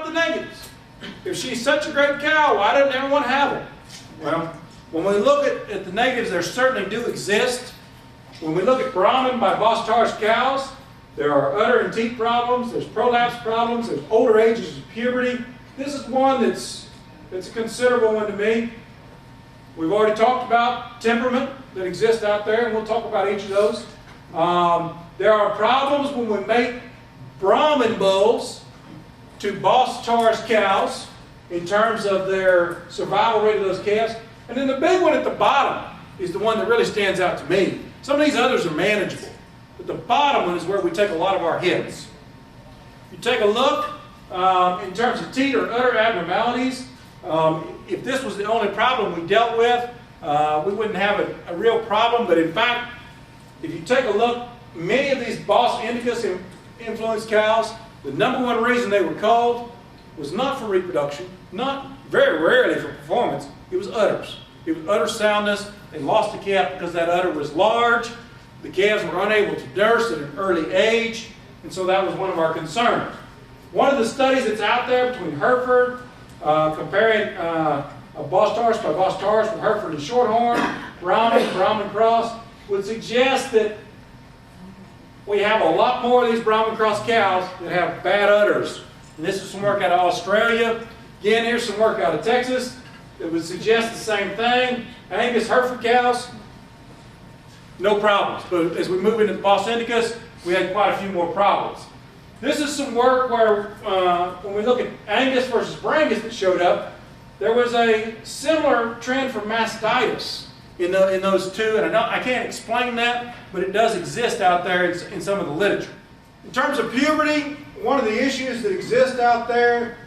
about the negatives? If she's such a great cow, why doesn't everyone have her? Well, when we look at the negatives, there certainly do exist. When we look at Brahman by Bos Taurus cows, there are udder and teat problems, there's prolapse problems, there's older ages of puberty. This is one that's a considerable one to me. We've already talked about temperament that exists out there, and we'll talk about each of those. There are problems when we make Brahman bulls to Bos Taurus cows in terms of their survival rate of those calves. And then the big one at the bottom is the one that really stands out to me. Some of these others are manageable, but the bottom one is where we take a lot of our hits. If you take a look in terms of teat or udder abnormalities, if this was the only problem we dealt with, we wouldn't have a real problem. But in fact, if you take a look, many of these Bos Indicus influenced cows, the number one reason they were culled was not for reproduction, not very rarely for performance, it was udders. It was udder soundness. They lost the calf because that udder was large. The calves were unable to nurse at an early age, and so that was one of our concerns. One of the studies that's out there between Hereford, comparing Bos Taurus by Bos Taurus with Hereford and Shorthorn, Brahman cross, would suggest that we have a lot more of these Brahman cross cows that have bad udders. And this is some work out of Australia. Again, here's some work out of Texas that would suggest the same thing. Angus Hereford cows, no problems. But as we move into the Bos Indicus, we had quite a few more problems. This is some work where, when we look at Angus versus Brangus that showed up, there was a similar trend for mastitis in those two. And I can't explain that, but it does exist out there in some of the literature. In terms of puberty, one of the issues that exist out there,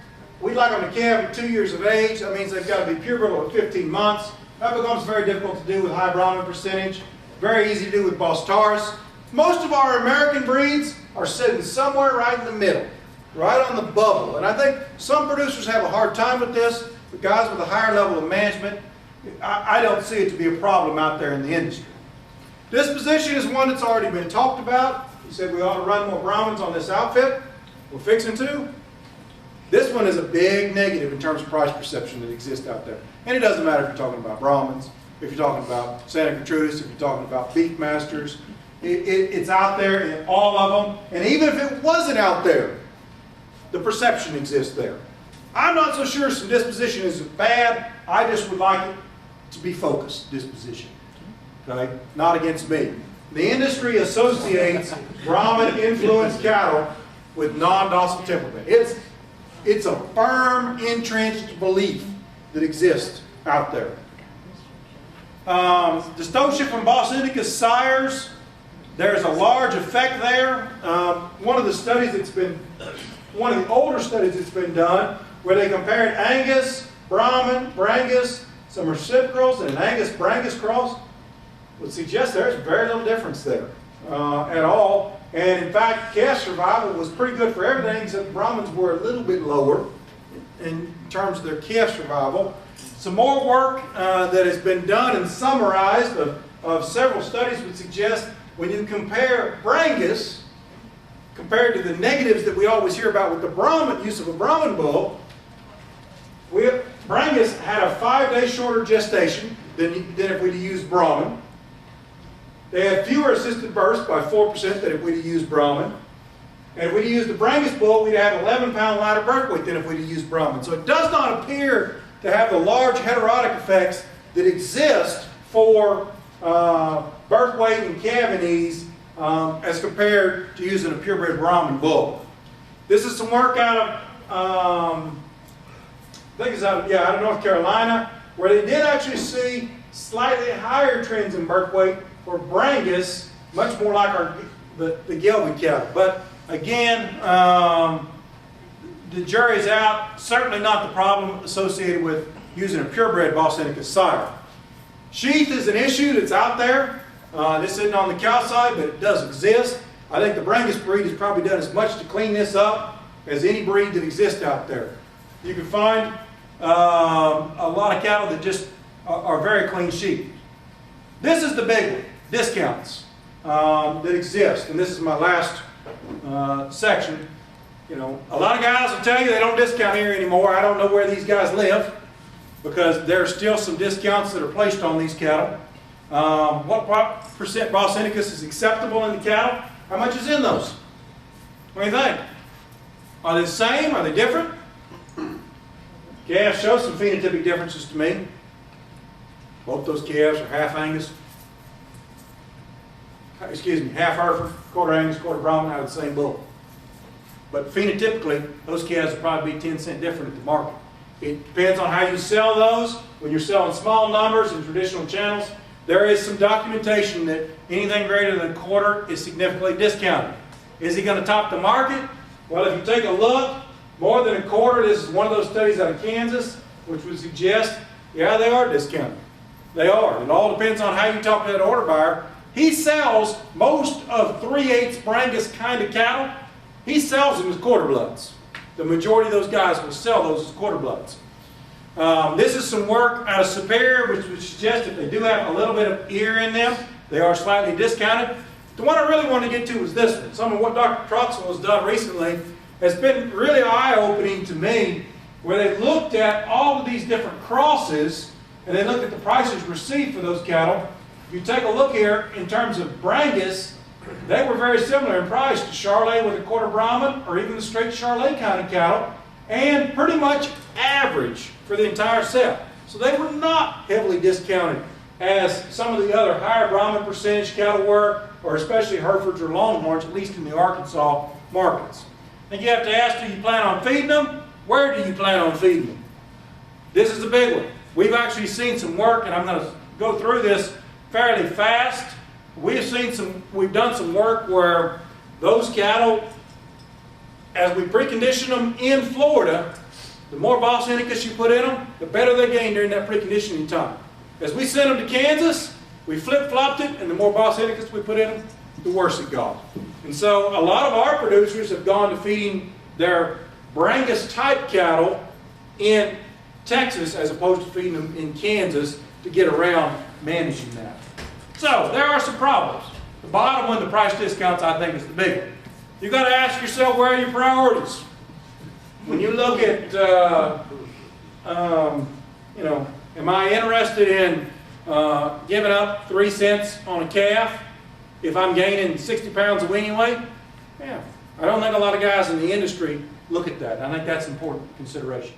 we'd like them to calve at 2 years of age. That means they've got to be pubertal at 15 months. That becomes very difficult to do with high Brahman percentage. Very easy to do with Bos Taurus. Most of our American breeds are sitting somewhere right in the middle, right on the bubble. And I think some producers have a hard time with this, but guys with a higher level of management, I don't see it to be a problem out there in the industry. Disposition is one that's already been talked about. You said we ought to run more Brahmins on this outfit. We're fixing to. This one is a big negative in terms of price perception that exists out there. And it doesn't matter if you're talking about Brahmins, if you're talking about Santa Gertrudis, if you're talking about Beef Masters. It's out there in all of them. And even if it wasn't out there, the perception exists there. I'm not so sure some disposition is bad. I just would like it to be focused disposition. Okay? Not against me. The industry associates Brahmin-influenced cattle with non-docile temperament. It's a firm, entrenched belief that exists out there. Dystocia from Bos Indicus sires, there's a large effect there. One of the older studies that's been done, where they compared Angus, Brahman, Brangus, some reciprocals, and an Angus-Brangus cross, would suggest there's very little difference there at all. And in fact, calf survival was pretty good for everything, except Brahmins were a little bit lower in terms of their calf survival. Some more work that has been done and summarized of several studies would suggest when you compare Brangus compared to the negatives that we always hear about with the Brahman use of a Brahman bull, Brangus had a 5-day shorter gestation than if we'd used Brahman. They had fewer assisted births by 4% than if we'd used Brahman. And if we'd used the Brangus bull, we'd have 11-pound lighter birth weight than if we'd used Brahman. So it does not appear to have the large heterotic effects that exist for birth weight and calving ease as compared to using a purebred Brahman bull. This is some work out of, I think it's out of North Carolina, where they did actually see slightly higher trends in birth weight for Brangus, much more like the gelded cattle. But again, the jury's out. Certainly not the problem associated with using a purebred Bos Indicus sire. Sheath is an issue that's out there. This isn't on the cow side, but it does exist. I think the Brangus breed has probably done as much to clean this up as any breed that exists out there. You can find a lot of cattle that just are very clean sheep. This is the big one, discounts that exist, and this is my last section. You know, a lot of guys will tell you they don't discount here anymore. I don't know where these guys live, because there are still some discounts that are placed on these cattle. What percent Boston-Icus is acceptable in the cattle? How much is in those? What do you think? Are they the same? Are they different? Calves show some phenotypic differences to me. Both those calves are half Angus, half Hereford, quarter Angus, quarter Brahman out of the same bull. But phenotypically, those calves will probably be 10 cents different at the market. It depends on how you sell those. When you're selling small numbers in traditional channels, there is some documentation that anything greater than a quarter is significantly discounted. Is he going to top the market? Well, if you take a look, more than a quarter, this is one of those studies out of Kansas, which would suggest, yeah, they are discounted. They are. It all depends on how you talk to that order buyer. He sells most of 3/8 Brangus kind of cattle. He sells them as quarter bloods. The majority of those guys will sell those as quarter bloods. This is some work out of Superior, which would suggest if they do have a little bit of ear in them, they are slightly discounted. The one I really want to get to is this one. Some of what Dr. Troxel has done recently has been really eye-opening to me, where they looked at all of these different crosses and they looked at the prices received for those cattle. If you take a look here in terms of Brangus, they were very similar in price to Charolais with a quarter Brahman or even the straight Charolais kind of cattle, and pretty much average for the entire set. So they were not heavily discounted as some of the other higher Brahman percentage cattle were, or especially Herefords or Longhorns, at least in the Arkansas markets. And you have to ask, do you plan on feeding them? Where do you plan on feeding them? This is a big one. We've actually seen some work, and I'm going to go through this fairly fast. We've done some work where those cattle, as we precondition them in Florida, the more Boston-Icus you put in them, the better they gain during that preconditioning time. As we sent them to Kansas, we flip-flopped it, and the more Boston-Icus we put in them, the worse it got. And so a lot of our producers have gone to feeding their Brangus type cattle in Texas as opposed to feeding them in Kansas to get around managing that. So there are some problems. The bottom one, the price discounts, I think is the big one. You've got to ask yourself, where are your priorities? When you look at, am I interested in giving up 3 cents on a calf if I'm gaining 60 pounds of weaning weight? Yeah. I don't think a lot of guys in the industry look at that. I think that's an important consideration.